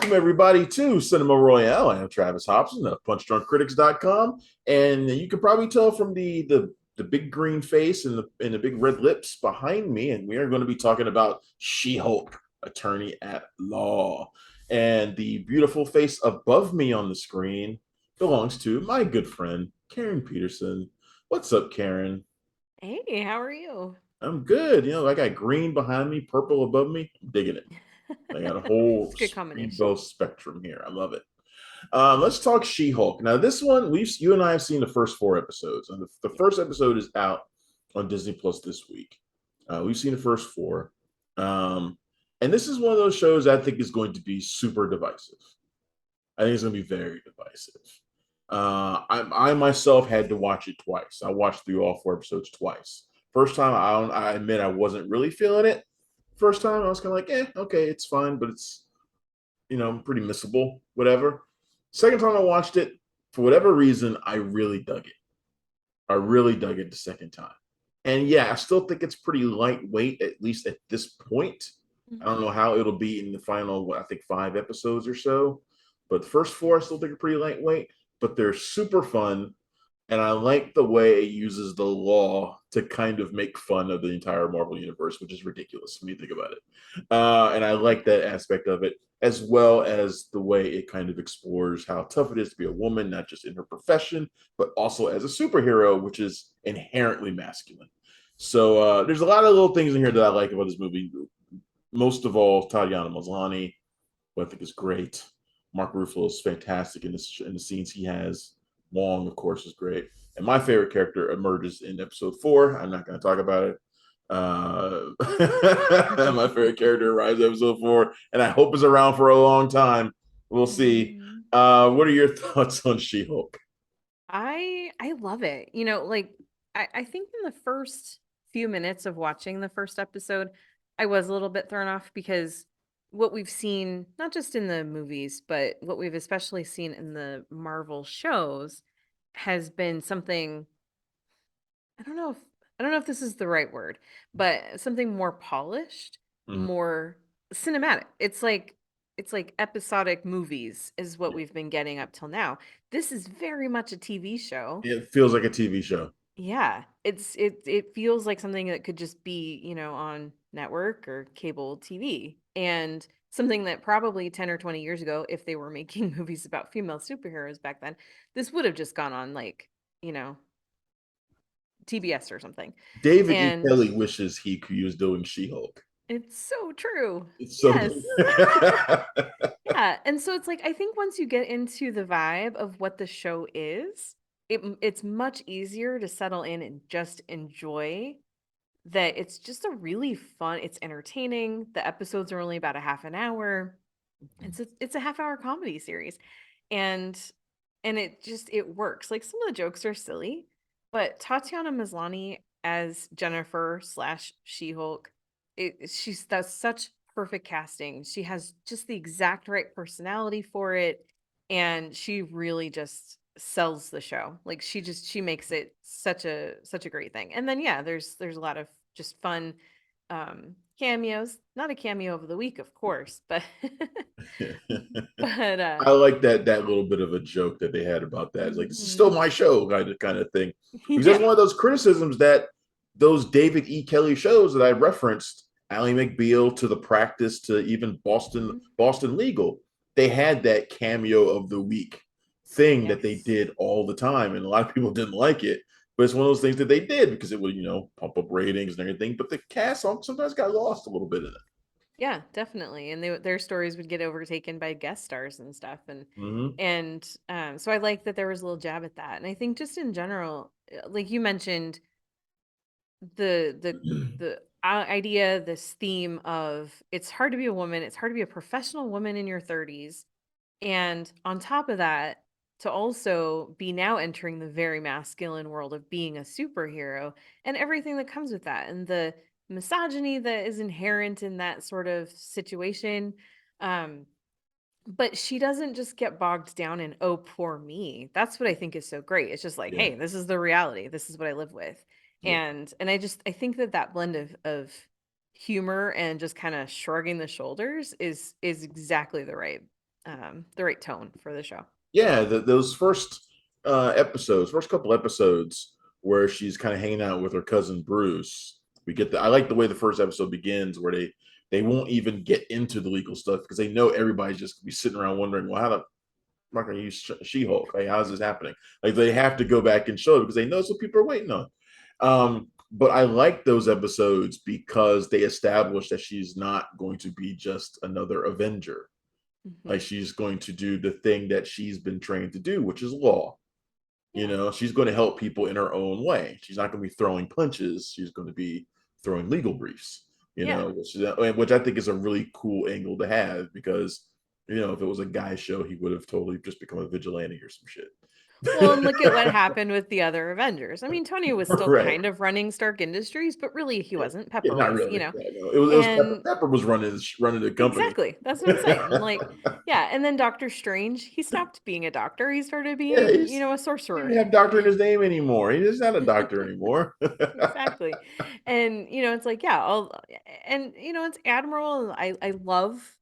Welcome, everybody, to Cinema Royale. I am Travis Hobson of PunchDrunkCritics.com, and you can probably tell from the big green face and the big red lips behind me, and we are going to be talking about She-Hulk, Attorney at Law. And the beautiful face above me on the screen belongs to my good friend, Karen Peterson. What's up, Karen? Hey, how are you? I'm good. I got green behind me, purple above me. I'm digging it. I got a whole It's a good rainbow combination. spectrum here. I love it. Let's talk She-Hulk. Now, this one, you and I have seen the first four episodes, and the Yeah. first episode is out on Disney Plus this week. We've seen the first four, um, and this is one of those shows I think is going to be super divisive. I think it's going to be very divisive. I myself had to watch it twice. I watched through all four episodes twice. First time, I admit I wasn't really feeling it. First time, I was kind of like, okay, it's fine, but it's pretty missable, whatever. Second time I watched it, for whatever reason, I really dug it. I really dug it the second time. And yeah, I still think it's pretty lightweight, at least at this point. I don't Mhm. know how it'll be in the final, I think, five episodes or so. But the first four, I still think are pretty lightweight, but they're super fun. And I like the way it uses the law to kind of make fun of the entire Marvel universe, which is ridiculous when you think about it. And I like that aspect of it, as well as the way it kind of explores how tough it is to be a woman, not just in her profession, but also as a superhero, which is inherently masculine. So there's a lot of little things in here that I like about this movie. Most of all, Tatiana Maslany, who I think is great. Mark Ruffalo is fantastic in the scenes he has. Wong, of course, is great. And my favorite character emerges in episode four. I'm not going to talk about it. My favorite character arrives in episode four, and I hope is around for a long time. We'll see. Mhm. What are your thoughts on She-Hulk? I love it. I think in the first few minutes of watching the first episode, I was a little bit thrown off because what we've seen, not just in the movies, but what we've especially seen in the Marvel shows has been something. I don't know if I don't know if this is the right word, but something more polished, Mhm. more cinematic. It's like episodic movies is what Yeah. we've been getting up till now. This is very much a TV show. It feels like a TV show. Yeah, it feels like something that could just be, on network or cable TV. And something that probably 10 or 20 years ago, if they were making movies about female superheroes back then, this would have just gone on like, you know, TBS or something. David E. And Kelly wishes he was doing She-Hulk. it's so true. It's so Yes. good. Yeah, and so it's like I think once you get into the vibe of what the show is, it's much easier to settle in and just enjoy that it's just a really fun, it's entertaining. The episodes are only about a half an hour. It's a half-hour comedy series. And it works. Like some of the jokes are silly, but Tatiana Maslany as Jennifer slash She-Hulk, she's that's such perfect casting. She has just the exact right personality for it, and she really just sells the show. Like she makes it such a great thing. And then yeah, there's a lot of just fun cameos. Not a cameo of the week, of course, but but I like that little bit of a joke that they had about that. It's like this is still mhm. my show, kind of thing. Because that's Yeah. one of those criticisms that those David E. Kelly shows that I referenced, Ally McBeal to The Practice to even Mhm. Boston Legal, they had that cameo of the week thing that they Yes. did all the time, and a lot of people didn't like it. But it's one of those things that they did because it would, pump up ratings and everything. But the cast sometimes got lost a little bit in it. Yeah, definitely. And their stories would get overtaken by guest stars and stuff. And Mm-hmm. and so I like that there was a little jab at that. And I think just in general, like you mentioned, the idea, this theme of it's hard to be a woman, it's hard to be a professional woman in your 30s. And on top of that, to also be now entering the very masculine world of being a superhero and everything that comes with that, and the misogyny that is inherent in that sort of situation. Um, but she doesn't just get bogged down in, oh, poor me. That's what I think is so great. It's just like, Yeah, hey, this is the reality. This is what I live with. yeah. And I think that blend of humor and just kind of shrugging the shoulders is exactly the right. the right tone for the show. Yeah, those first couple episodes where she's kind of hanging out with her cousin Bruce. We get the I like the way the first episode begins, where they won't even get into the legal stuff because they know everybody's just gonna be sitting around wondering, well, how the I'm not going to use She-Hulk. Like, how's this happening? Like, they have to go back and show it because they know it's what people are waiting on. But I like those episodes because they establish that she's not going to be just another Avenger. Hmm. Like, she's going to do the thing that she's been trained to do, which is law. You Yeah. know, she's going to help people in her own way. She's not going to be throwing punches. She's going to be throwing legal briefs. You Yeah. know, which I think is a really cool angle to have because if it was a guy show, he would have totally just become a vigilante or some Well, and shit. look at what happened with the other Avengers. I mean, Tony was still Right. kind of running Stark Industries, but really he Yeah. wasn't. Yeah, Pepper not was, really. Yeah, no. It was Pepper. And Pepper was running the company. exactly. That's what I'm saying. Like, yeah, and then Doctor Strange, he stopped being a doctor. He started Yeah, being, a he didn't sorcerer. have doctor in his name anymore. He's not a doctor anymore. Exactly. And it's like, yeah, and it's Admiral. I love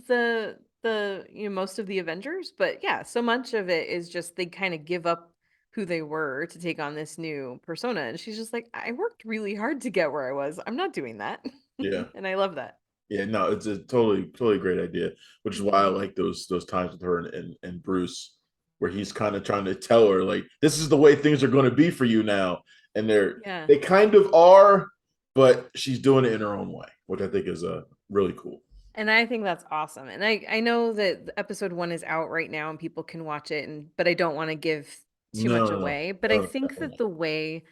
the most of the Avengers, but yeah, so much of it is just they kind of give up who they were to take on this new persona. And she's just like, I worked really hard to get where I was. I'm not doing that. Yeah. And I love that. Yeah, no, it's a totally great idea, which is why I Hmm. like those times with her and Bruce, where he's kind of trying to tell her like this is the way things are going to be for you now, and Yeah. they kind of are, but she's doing it in her own way, which I think is really cool. And I think that's awesome. And I know that episode 1 is out right now and people can watch it, but I don't want to give too No, much no, no, away. But I no, think definitely that not. the way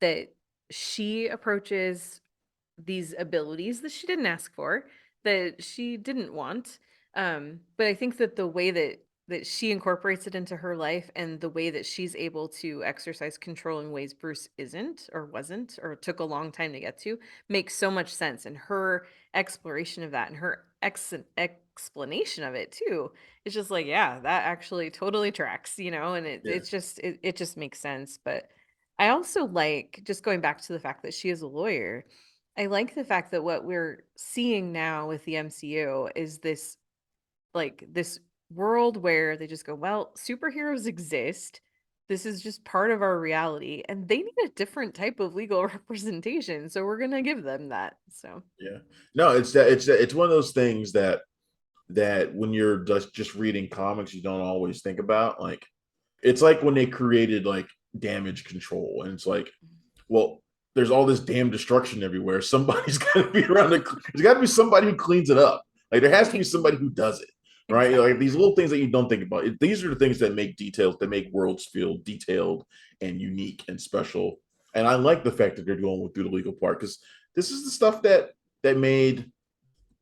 that she approaches these abilities that she didn't ask for, that she didn't want. But I think that the way that she incorporates it into her life and the way that she's able to exercise control in ways Bruce isn't or wasn't or took a long time to get to makes so much sense. And her exploration of that and her explanation of it too, it's just like, yeah, that actually totally tracks, and Yeah, it just makes sense. But I also like, just going back to the fact that she is a lawyer, I like the fact that what we're seeing now with the MCU is this world where they just go, well, superheroes exist. This is just part of our reality, and they need a different type of legal representation. So we're gonna give them that. So yeah. No, it's one of those things that when you're just reading comics, you don't always think about. Like, it's like when they created like damage control, and it's like, well, there's all this damn destruction everywhere. Somebody's got to be around. There's got to be somebody who cleans it up. Like, there has to be right. somebody who does it, right? Like, Exactly. these little things that you don't think about. These are the things that make details, that make worlds feel detailed and unique and special. And I like the fact that they're going through the legal part because this is the stuff that made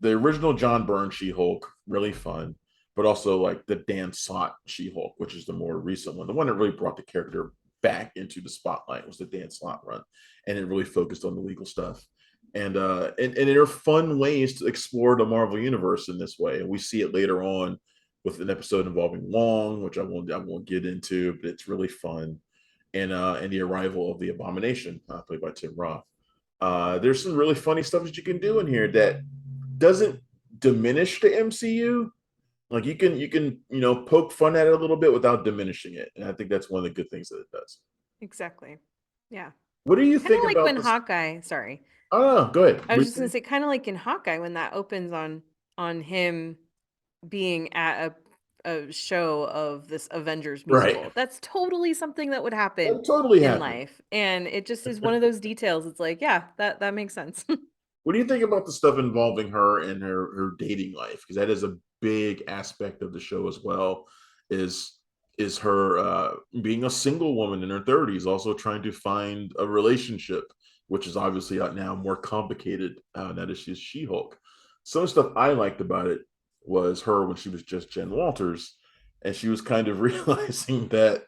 the original John Byrne She-Hulk really fun, but also like the Dan Slott She-Hulk, which is the more recent one. The one that really brought the character back into the spotlight was the Dan Slott run, and it really focused on the legal stuff. And there are fun ways to explore the Marvel universe in this way, and we see it later on with an episode involving Wong, which I won't get into, but it's really fun. And the arrival of the Abomination, played by Tim Roth. There's some really funny stuff that you can do in here that doesn't diminish the MCU. Like, you can poke fun at it a little bit without diminishing it, and I think that's one of the good things that it does. Exactly. Yeah. What do you Kind of think like about when this? Hawkeye, sorry. Oh, go ahead. I was just gonna say, kind of like in Hawkeye when that opens on him being at a show of this Avengers Right, musical. That's totally something that would happen that totally in happened. life. And it just is one of those details. It's like, yeah, that makes sense. What do you think about the stuff involving her and her dating life? Because that is a big aspect of the show as well. Is is her being a single woman in her 30s, also trying to find a relationship, which is obviously now more complicated now that she's She-Hulk. Some stuff I liked about it was her when she was just Jen Walters, and she was kind of realizing that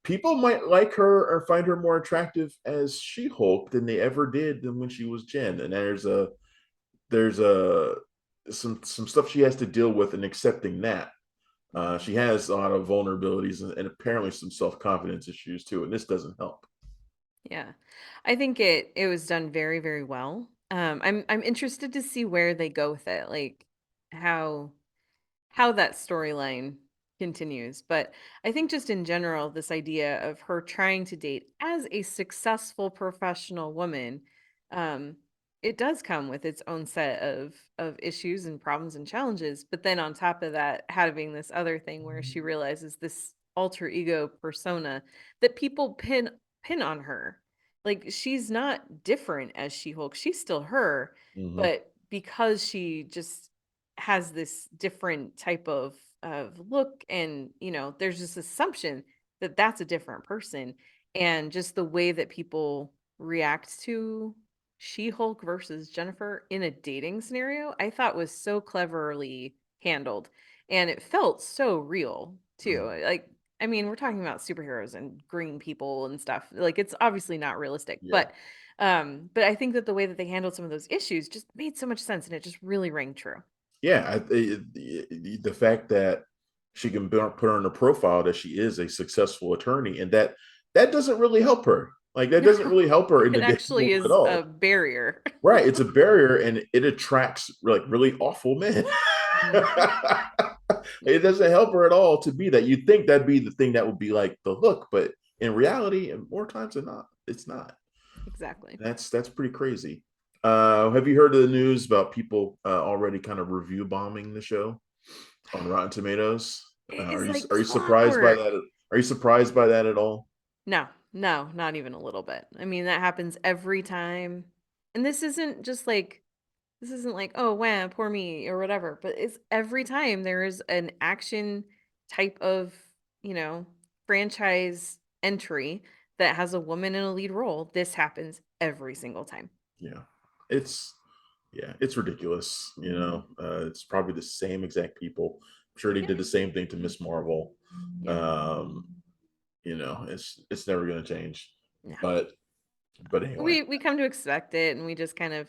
people might like her or find her more attractive as She-Hulk than they ever did than when she was Jen. And there's some stuff she has to deal with in accepting that. She has a lot of vulnerabilities and apparently some self-confidence issues too, and this doesn't help. Yeah. I think it was done very, very well. I'm interested to see where they go with it. Like how how that storyline continues. But I think just in general, this idea of her trying to date as a successful professional woman, um, it does come with its own set of issues and problems and challenges. But then on top of that, having this other thing where she realizes this alter ego persona that people pin on her. Like she's not different as She-Hulk. She's still her, Hmm. but because she just has this different type of look, and there's this assumption that that's a different person, and just the way that people react to She-Hulk versus Jennifer in a dating scenario, I thought was so cleverly handled, and it felt so real too. Like, I mean, we're talking about superheroes and green people and stuff. Like, it's obviously not realistic, Yeah. but I think that the way that they handled some of those issues just made so much sense, and it just really rang true. Yeah, the fact that she can put on a profile that she is a successful attorney, and that doesn't really help her. Like that No, doesn't really help her in the it dating actually world at is a all. barrier. Right? It's a barrier, and it attracts like really awful men. Mhm. It doesn't help her at all to be that. You'd think that'd be the thing that would be like the hook, but in reality, and more times than not, it's not. Exactly. That's pretty crazy. Have you heard of the news about people already kind of review bombing the show on Rotten Tomatoes? It is like Are you surprised by clockwork. that? Are you surprised by that at all? No, no, not even a little bit. I mean, that happens every time. And this isn't like, oh, wow, poor me or whatever, but it's every time there is an action type of, you know, franchise entry that has a woman in a lead role. This happens every single time. Yeah, it's it's ridiculous. It's probably the same exact people. I'm sure they Yeah. did the same thing to Miss Marvel. Yeah. Um, it's never going to change. No. But anyway, We come to expect it, and we just kind of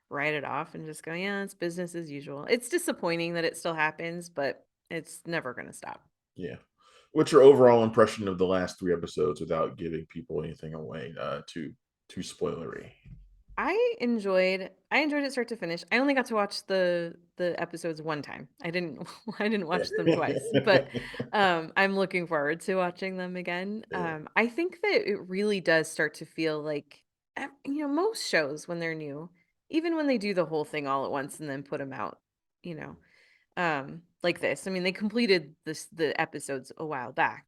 write it off and just go, yeah, it's business as usual. It's disappointing that it still happens, but it's never going to stop. yeah. What's your overall impression of the last three episodes without giving people anything away? Too spoilery. I enjoyed it start to finish. I only got to watch the episodes one time. I didn't I didn't watch them twice, but I'm looking forward to watching them again. Yeah. I think that it really does start to feel like most shows when they're new, even when they do the whole thing all at once and then put them out, you know, like this. I mean, they completed the episodes a while back,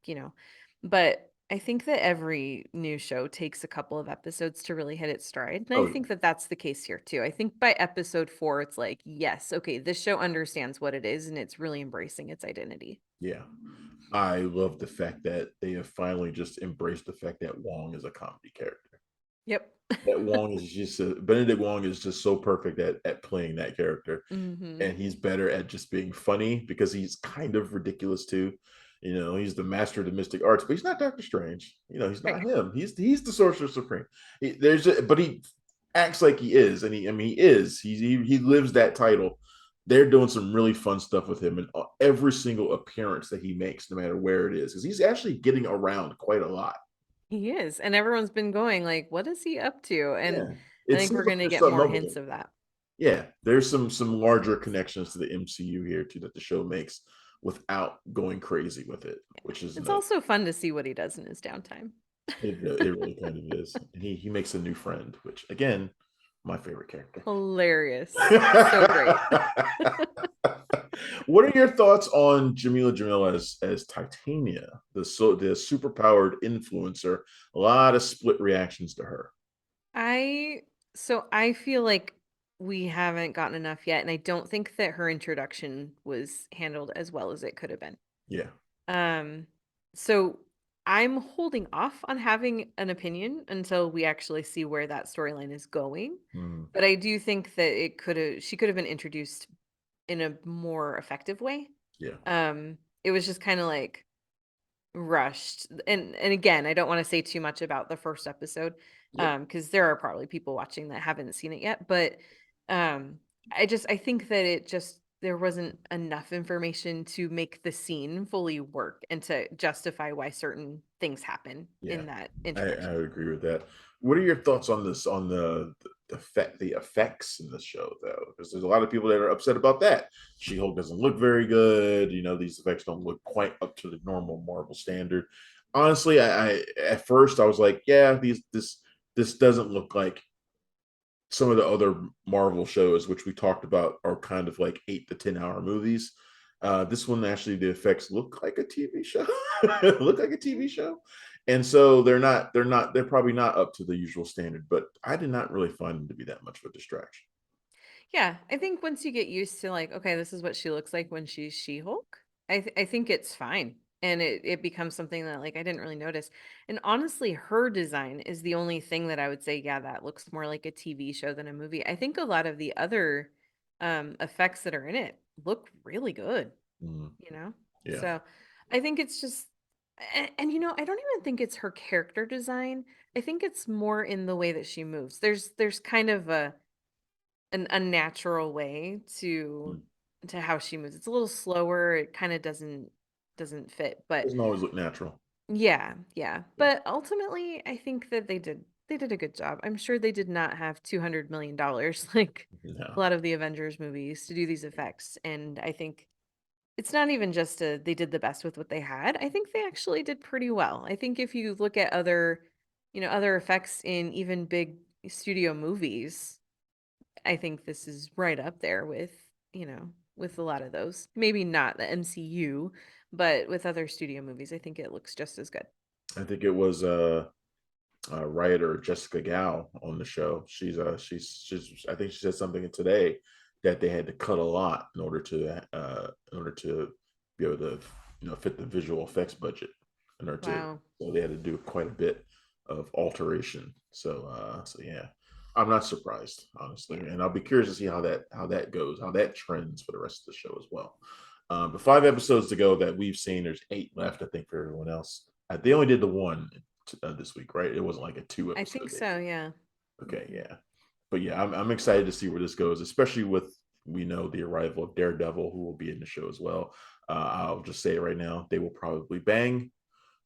but I think that every new show takes a couple of episodes to really hit its stride, and I Oh think that that's the case here too. I think by episode 4 it's like, yes, okay, this show understands what it is and it's really embracing its identity. yeah. I love the fact that they have finally just embraced the fact that Wong is a comedy character. Yep. That Wong is just Benedict Wong is just so perfect at playing that character, Mhm. and he's better at just being funny because he's kind of ridiculous too. He's the master of the mystic arts, but he's not Doctor Strange. He's Right. not him. He's the Sorcerer Supreme. But he acts like he is, and he is. He lives that title. They're doing some really fun stuff with him, and every single appearance that he makes, no matter where it is, because he's actually getting around quite a lot. He is, and everyone's been going like, what is he up to? And Yeah, I it think seems we're like going to there's get something more up with hints him. of that. Yeah, there's some larger connections to the MCU here too that the show makes without going crazy with it, Yeah. which is It's nice. also fun to see what he does in his downtime. It really kind of is. And he makes a new friend, which again, my favorite character. Hilarious. So great. What are your thoughts on Jamila Jamil as Titania, the superpowered influencer? A lot of split reactions to her. I I feel like we haven't gotten enough yet, and I don't think that her introduction was handled as well as it could have been. Yeah. Um, so I'm holding off on having an opinion until we actually see where that storyline is going. Mm, But I do think that she could have been introduced in a more effective way. yeah. It was just kind of like rushed. And again, I don't want to say too much about the first episode, Yeah. because there are probably people watching that haven't seen it yet, but um I think that it just there wasn't enough information to make the scene fully work and to justify why certain things happen Yeah. in that I introduction. would agree with that. What are your thoughts on this on the effects in the show, though, because there's a lot of people that are upset about that. She-Hulk doesn't look very good. These effects don't look quite up to the normal Marvel standard. Honestly, I at first I was like, yeah, this doesn't look like some of the other Marvel shows, which we talked about, are kind of like 8 to 10 hour movies. This one actually, the effects look like a TV show, look like a TV show, and so they're probably not up to the usual standard. But I did not really find them to be that much of a distraction. Yeah, I think once you get used to like, okay, this is what she looks like when she's She-Hulk, I think it's fine. And it becomes something that like I didn't really notice. And honestly, her design is the only thing that I would say, yeah, that looks more like a TV show than a movie. I think a lot of the other effects that are in it look really good, Mm, you know? yeah, So I think it's just and I don't even think it's her character design. I think it's more in the way that she moves. There's kind of an unnatural way mm. to how she moves. It's a little slower. It kind of doesn't fit. But Doesn't always look natural. yeah, yeah. Yeah, But ultimately, I think that they did a good job. I'm sure they did not have $200 million like a no, lot of the Avengers movies to do these effects. And I think it's not even just they did the best with what they had. I think they actually did pretty well. I think if you look at other, other effects in even big studio movies, I think this is right up there with, with a lot of those. Maybe not the MCU, but with other studio movies, I think it looks just as good. I think it was writer Jessica Gao on the show. She's I think she said something today that they had to cut a lot in order to be able to fit the visual effects budget in order to Wow. so they had to do quite a bit of alteration. So yeah. I'm not surprised, honestly, Yeah. and I'll be curious to see how that goes, how that trends for the rest of the show as well. But 5 episodes to go that we've seen. There's 8 left, I think, for everyone else. They only did the one this week, right? It wasn't like a two I think episode they so, did. yeah. Okay, Mhm. yeah, but yeah, I'm excited to see where this goes, especially with we know the arrival of Daredevil, who will be in the show as well. I'll just say it right now, they will probably bang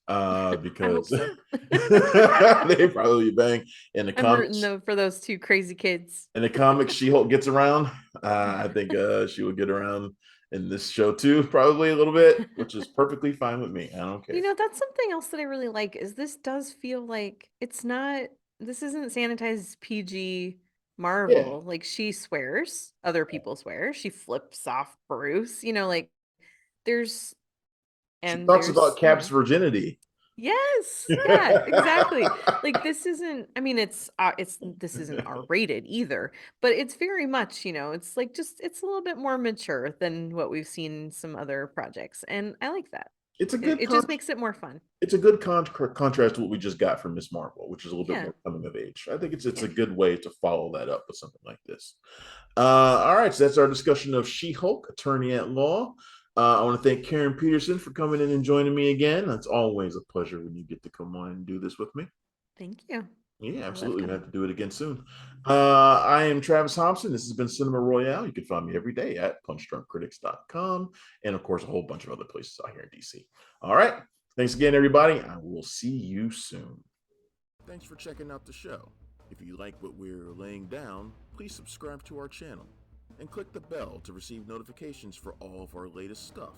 I hope because so. they probably bang in the I'm rooting comics. though for those two crazy kids. In the comics, She-Hulk gets around. I think she will get around in this show too, probably a little bit, which is perfectly fine with me. I don't care. That's something else that I really like is this does feel like it's not this isn't sanitized PG Yeah, Marvel. Like she swears, other people swear. She flips off Bruce, like there's she and talks about there's, Cap's virginity. yes, yeah, exactly. Like this isn't I mean it's this isn't R-rated either, but it's very much, it's like just it's a little bit more mature than what we've seen in some other projects. And I like that. it's a It, good it just makes it more fun. it's a good contrast to what we just got from Miss Marvel, which is a little bit Yeah. more coming of age. I think it's Yeah. a good way to follow that up with something like this. All right, so that's our discussion of She-Hulk, Attorney at Law. I want to thank Karen Peterson for coming in and joining me again. It's always a pleasure when you get to come on and do this with me. Thank you. Yeah, I love absolutely. We coming. have to do it again soon. I am Travis Thompson. This has been Cinema Royale. You can find me every day at punchdrunkcritics.com and, of course, a whole bunch of other places out here in DC. All right. Thanks again, everybody. I will see you soon. Thanks for checking out the show. If you like what we're laying down, please subscribe to our channel and click the bell to receive notifications for all of our latest stuff.